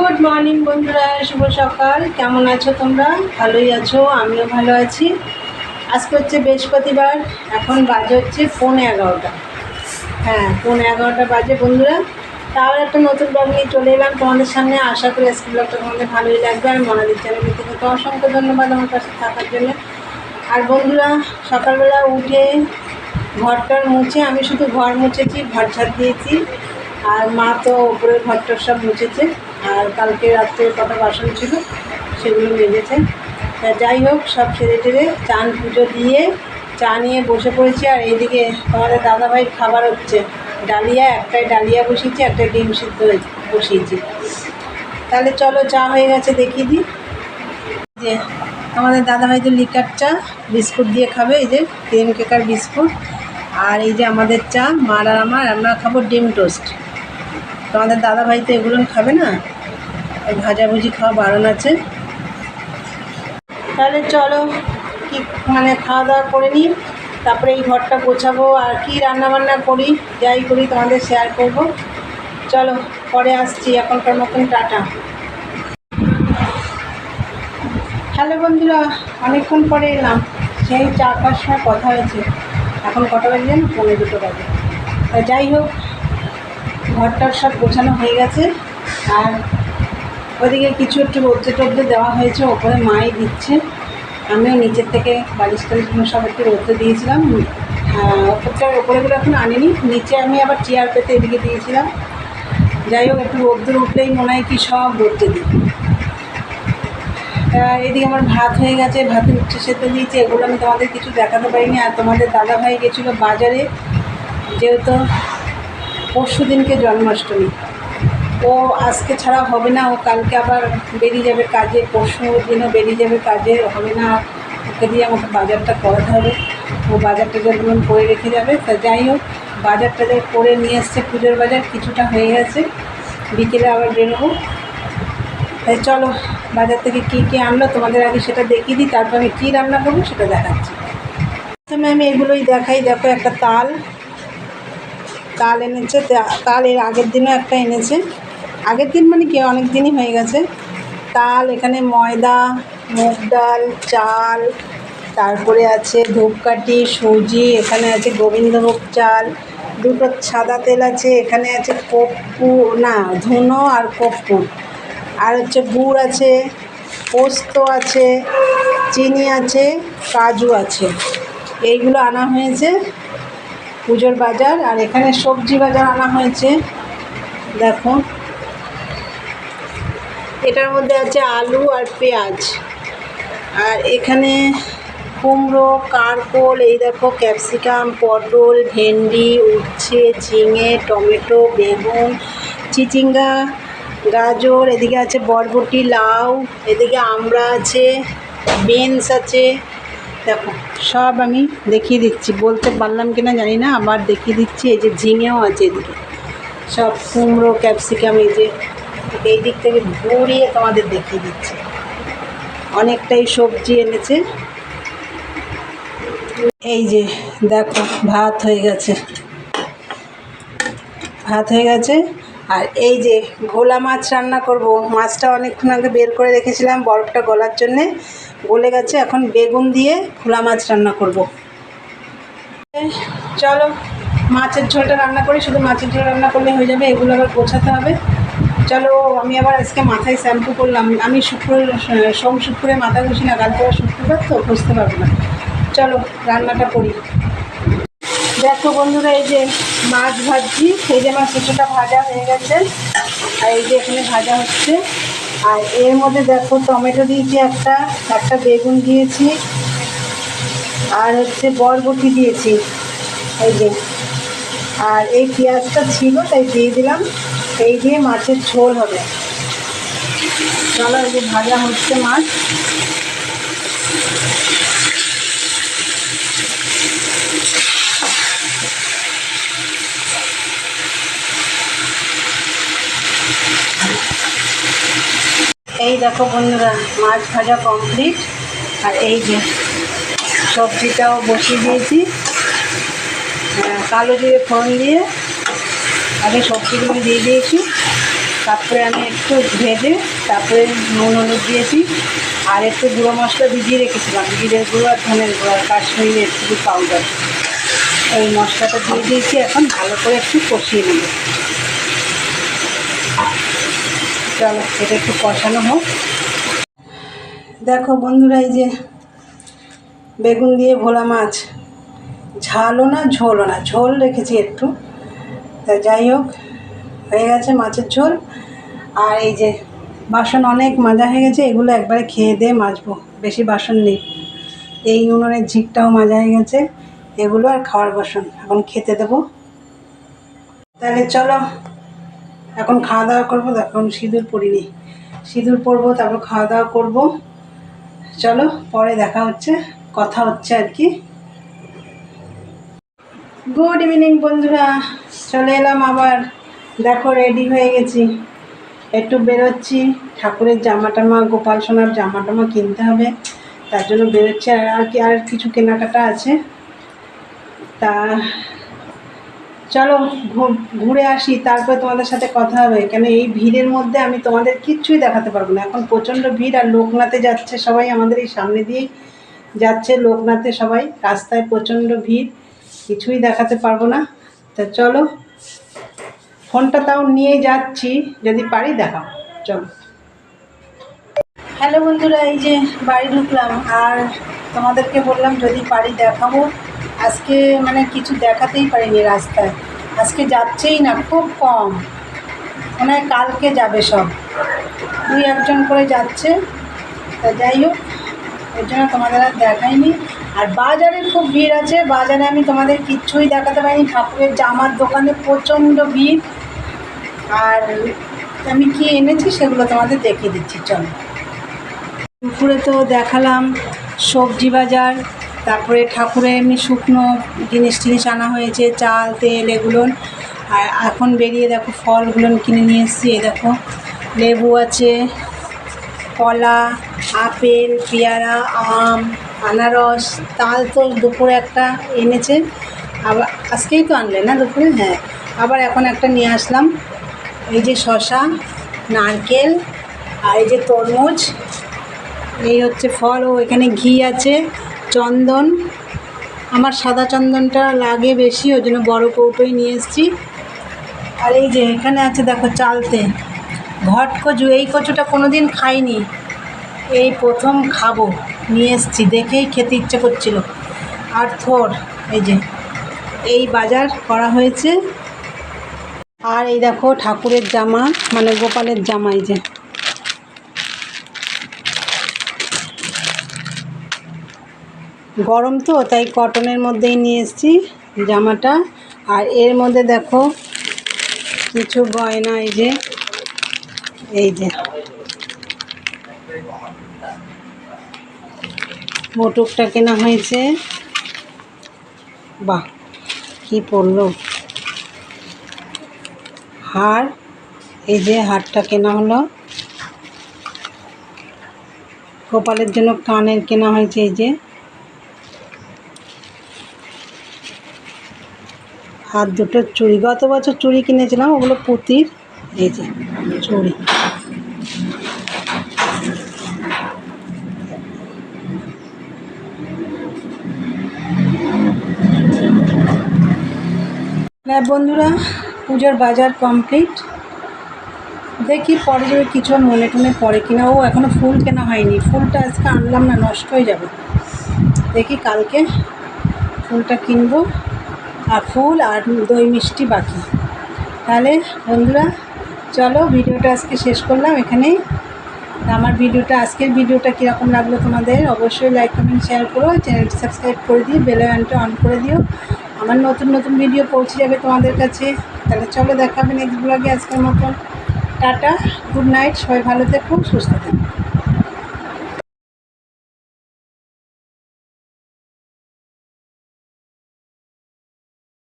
Good morning বন্ধুরা, শুভ সকাল। কেমন আছো তোমরা? ভালোই আছো, আমিও ভালো আছি। আজকে হচ্ছে বৃহস্পতিবার, এখন বাজে হচ্ছে 11:15। হ্যাঁ, 11:15 বাজে বন্ধুরা। তাও একটা নতুন ব্লগ নিয়ে চলে এলাম তোমাদের সামনে। আশা করি আজকে ব্লগটা তোমাদের ভালোই লাগবে। আর মনাদির চ্যানেলের থেকে তো অসংখ্য ধন্যবাদ আমার পাশে থাকার জন্য। আর বন্ধুরা, সকালবেলা উঠে ঘরটার মুছে, আমি শুধু ঘর মুছেছি, ঘর ঝাড় দিয়েছি। আর মা তো ওপরের ঘরটার সব মুছেছে। আর কালকে রাত্রে কটা বাসন ছিল সেগুলো মেজেছে। যাই হোক, সব সেরে টেরে চান পুজো দিয়ে চা নিয়ে বসে পড়েছি। আর এইদিকে তোমাদের দাদাভাইয়ের খাবার হচ্ছে ডালিয়া। একটাই ডালিয়া বসিয়েছি, একটা ডিম সিদ্ধ বসিয়েছি। তাহলে চলো, চা হয়ে গেছে, দেখিয়ে দিই। যে আমাদের দাদাভাই তো লিকার চা বিস্কুট দিয়ে খাবে, এই যে ক্রিম কেকার বিস্কুট। আর এই যে আমাদের চা, মার আর আমরা খাবো ডিম টোস্ট। তোমাদের দাদাভাই তো এগুলো খাবে না, ভাজাভুজি খাওয়া বারণ আছে। তাহলে চলো, কি খাওয়া দাওয়া করে নিই, তারপরে এই ঘরটা গোছাবো। আর কি রান্নাবান্না করি, যাই করি তোমাদের শেয়ার করব। চলো, পরে আসছি। এখনকার মতন টাটা। হ্যালো বন্ধুরা, অনেকক্ষণ পরে এলাম। সেই 4-5 সময় কথা হয়েছে। এখন কটা বাজে জানো? 1:45 বাজে। যাই হোক, ঘরটার সব গোছানো হয়ে গেছে। আর ওদিকে কিছু একটু রোদ্রে টোদ্রে দেওয়া হয়েছে, ওপরে মাই দিচ্ছে। আমিও নিচের থেকে বালিশ টালিশগুলো সব একটু রোদ্রে দিয়েছিলাম। ওপরেগুলো এখন আনিনি, নিচে আমি আবার চেয়ার পেতে এদিকে দিয়েছিলাম। যাই হোক, একটু রোদ্রে উঠলেই মনে হয় কি সব রোদ্রে দিই। এদিকে আমার ভাত হয়ে গেছে, ভাতের উচ্ছে সেদ্ধ দিয়েছি। এগুলো আমি তোমাদের কিছু দেখাতে পারিনি। আর তোমাদের দাদাভাই গেছিলো বাজারে, যেহেতু পরশু দিনকে জন্মাষ্টমী। ও আজকে ছাড়া হবে না, ও কালকে আবার বেরিয়ে যাবে কাজে, পরশু দিনও বেরিয়ে যাবে কাজে, হবে না। ওকে দিয়ে আমাকে বাজারটা করাতে হবে। ও বাজার টাজারগুলো করে রেখে যাবে। তা যাই হোক, বাজার টাজার করে নিয়ে এসছে, পুজোর বাজার কিছুটা হয়ে গেছে। বিকেলে আবার বেরোবো। তাই চলো, বাজার থেকে কী কী আনলো তোমাদের আগে সেটা দেখিয়ে দিই, তারপর আমি কী রান্না করবো সেটা দেখাচ্ছি। প্রথমে আমি এগুলোই দেখাই। দেখো, একটা তাল এনেছে। তাল এর আগের দিনও একটা এনেছে। আগের দিন মানে কি, অনেক দিনই হয়ে গেছে। তাল, এখানে ময়দা, মুগ ডাল, চাল, তারপরে আছে ধূপকাঠি, সুজি, এখানে আছে গোবিন্দভোগ চাল, দুটো সাদা তেল আছে, এখানে আছে ধুনো আর কর্পূর, আর হচ্ছে গুড় আছে, পোস্ত আছে, চিনি আছে, কাজু আছে। এইগুলো আনা হয়েছে পুজোর বাজার। আর এখানে সবজি বাজার আনা হয়েছে। দেখো, এটার মধ্যে আছে আলু আর পেঁয়াজ। আর এখানে কুমড়ো, কারকোল, এই দেখো ক্যাপসিকাম, পটল, ভেন্ডি, উচ্ছে, ঝিঙে, টমেটো, বেগুন, চিচিঙ্গা, গাজর, এদিকে আছে বরবটি, লাউ, এদিকে আমড়া আছে, বিনস আছে। দেখো, সব আমি দেখিয়ে দিচ্ছি, বলতে পারলাম কিনা জানি না, আবার দেখিয়ে দিচ্ছি। এই যে ঝিঙেও আছে এদিকে, সব কুমড়ো, ক্যাপসিকাম, এই দিক থেকে ঘুরিয়ে তোমাদের দেখিয়ে দিচ্ছি। অনেকটাই সবজি এনেছে। এই যে দেখো, ভাত হয়ে গেছে। আর এই যে ভোলা মাছ রান্না করব। মাছটা অনেকক্ষণ আগে বের করে রেখেছিলাম বরফটা গলার জন্যে, গলে গেছে। এখন বেগুন দিয়ে ভোলা মাছ রান্না করব। চলো, মাছের ঝোলটা রান্না করি। শুধু মাছের ঝোল রান্না করলে হয়ে যাবে, এগুলো আবার গোছাতে হবে। চলো, আমি আবার আজকে মাথায় শ্যাম্পু করলাম। আমি শুক্রে মাথা ঘষি না, কালকে শুক্রবার তো ঘষতে পারবো না। চলো, রান্নাটা করি। দেখো বন্ধুরা, এই যে মাছ ভাজছি। এই যে আমার কিছুটা ভাজা হয়ে গেছে, আর এই যে এখানে ভাজা হচ্ছে। আর এর মধ্যে দেখো, টমেটো দিয়েছি একটা বেগুন দিয়েছি, আর হচ্ছে বরবটি দিয়েছি। এই যে, আর এই পেঁয়াজটা ছিল তাই দিয়ে দিলাম। এই দিয়ে মাছের ঝোল হবে। চলো, এই যে ভাজা হচ্ছে মাছ। এই দেখো বন্ধুরা, মাছ ভাজা কমপ্লিট। আর এই যে সবজিটাও বসিয়ে দিয়েছি। কালো জিরে ফোড়ন দিয়ে আগে সবজিগুলো দিয়ে দিয়েছি, তারপরে আমি একটু ভেজে তারপরে নুন হলুদ দিয়েছি, আর একটু গুঁড়ো মশলা ভিজিয়ে রেখেছিলাম, জিরের গুঁড়ো আর ধনের গুঁড়ো আর কাশ্মীরি রেড চিলি পাউডার। ওই মশলাটা দিয়ে দিয়েছি, এখন ভালো করে একটু কষিয়ে নেব। চলো এটা একটু কষানো হোক। দেখো বন্ধুরা, এই যে বেগুন দিয়ে ভোলা মাছ, ঝালও না ঝোলও না, ঝোল রেখেছি একটু, তা যাই হোক হয়ে গেছে মাছের ঝোল। আর এই যে বাসন অনেক মাজা হয়ে গেছে, এগুলো একবারে খেয়ে দিয়ে মাজবো, বেশি বাসন নেই। এই উনুনের ঝিকটাও মাজা হয়ে গেছে, এগুলো আর খাওয়ার বাসন, এখন খেতে দেবো। তাহলে চলো এখন খাওয়া দাওয়া করবো। এখন সিঁদুর পরিনি, সিঁদুর পরবো, তারপর খাওয়া দাওয়া করবো। চলো পরে দেখা হচ্ছে, কথা হচ্ছে আর কি। গুড ইভিনিং বন্ধুরা, চলে এলাম আবার। দেখো রেডি হয়ে গেছি, একটু বেরোচ্ছি। ঠাকুরের জামা টামা, গোপাল সোনার জামা টামা কিনতে হবে, তার জন্য বেরোচ্ছি। আর কিছু কেনাকাটা আছে, তা চলো ঘুরে আসি, তারপর তোমাদের সাথে কথা হবে। কেন এই ভিড়ের মধ্যে আমি তোমাদের কিচ্ছুই দেখাতে পারবো না। এখন প্রচণ্ড ভিড়, আর লোকনাথে যাচ্ছে সবাই, আমাদের এই সামনে দিয়েই যাচ্ছে লোকনাথে সবাই, রাস্তায় প্রচণ্ড ভিড়, কিছুই দেখাতে পারবো না। তা চলো, ফোনটা তাও নিয়ে যাচ্ছি, যদি পারি দেখাও। চলো। হ্যালো বন্ধুরা, এই যে বাড়ি ঢুকলাম, আর তোমাদেরকে বললাম যদি পারি দেখাবো। আজকে মানে কিছু দেখাতেই পারিনি রাস্তায়, আজকে যাচ্ছেই না, খুব কম, মনে হয় কালকে যাবে সব, 2-1জন করে যাচ্ছে। তা যাই হোক, এর জন্য তোমাদের আর দেখাইনি। আর বাজারে খুব ভিড় আছে, বাজারে আমি তোমাদের কিচ্ছুই দেখাতে পারিনি। ঠাকুরের জামার দোকানে প্রচণ্ড ভিড়, আর আমি কি এনেছি সেগুলো তোমাদের দেখিয়ে দিচ্ছি। চলো। দুপুরে তো দেখালাম সবজি বাজার, তারপরে ঠাকুরের এমনি শুকনো জিনিস টিনিস আনা হয়েছে, চাল তেল এগুলো। আর এখন বেরিয়ে দেখো ফলগুলো কিনে নিয়ে এসেছি। এই দেখো লেবু আছে, কলা, আপেল, পেয়ারা, আম, আনারস। তাল তো দুপুরে একটা এনেছে, আবার আজকেই তো আনলে না দুপুরে? হ্যাঁ, আবার এখন একটা নিয়ে আসলাম। এই যে শসা, নারকেল, আর এই যে তরমুজ, এই হচ্ছে ফল। ও এখানে ঘি আছে, চন্দন, আমার সাদা চন্দনটা লাগে বেশি, ওই জন্য বড়ো কৌটোই নিয়ে এসেছি। আর এই যে এখানে আছে দেখো চালতে, ঘট কচু, এই কচুটা কোনো দিন খাইনি, এই প্রথম খাবো, নিয়ে এসেছি, দেখেই খেতে ইচ্ছে করছিল। আর থোর, এই যে এই বাজার করা হয়েছে। আর এই দেখো ঠাকুরের জামা, মানে গোপালের জামা, এই যে গরম তো তাই কটনের মধ্যেই নিয়ে এসেছি জামাটা। আর এর মধ্যে দেখো কিছু গয়না, এই যে মোটকটা কেনা হয়েছে। বাহ, কি পরলো হার, এই যে হারটা কেনা হলো। গোপালের জন্য কানের কেনা হয়েছে, এই যে হাত দুটো চুড়ি, গত বছর চুড়ি কিনেছিলাম, ওগুলো পুঁতির। এই যে চুড়ি, বন্ধুরা পুজোর বাজার কমপ্লিট। দেখি পরে যদি কিছু মনে টনে পড়ে কিনা। ও এখনও ফুল কেনা হয়নি, ফুলটা আজকে আনলাম না, নষ্ট হয়ে যাবে। দেখি কালকে ফুলটা কিনবো, আর ফুল আর দই মিষ্টি বাকি। তাহলে বন্ধুরা চলো, ভিডিওটা আজকে শেষ করলাম এখানেই। আমার ভিডিওটা, আজকের ভিডিওটা কীরকম লাগলো তোমাদের অবশ্যই লাইক কমেন্ট শেয়ার করো, চ্যানেলটি সাবস্ক্রাইব করে দিও, বেল আইকনটা অন করে দিও, আমার নতুন নতুন ভিডিও পৌঁছে যাবে তোমাদের কাছে। তাহলে চলো, দেখাবে নেক্সট ব্লগে। আজকের মতন টাটা, গুড নাইট, সবাই ভালো থেকো, সুস্থ থেকো।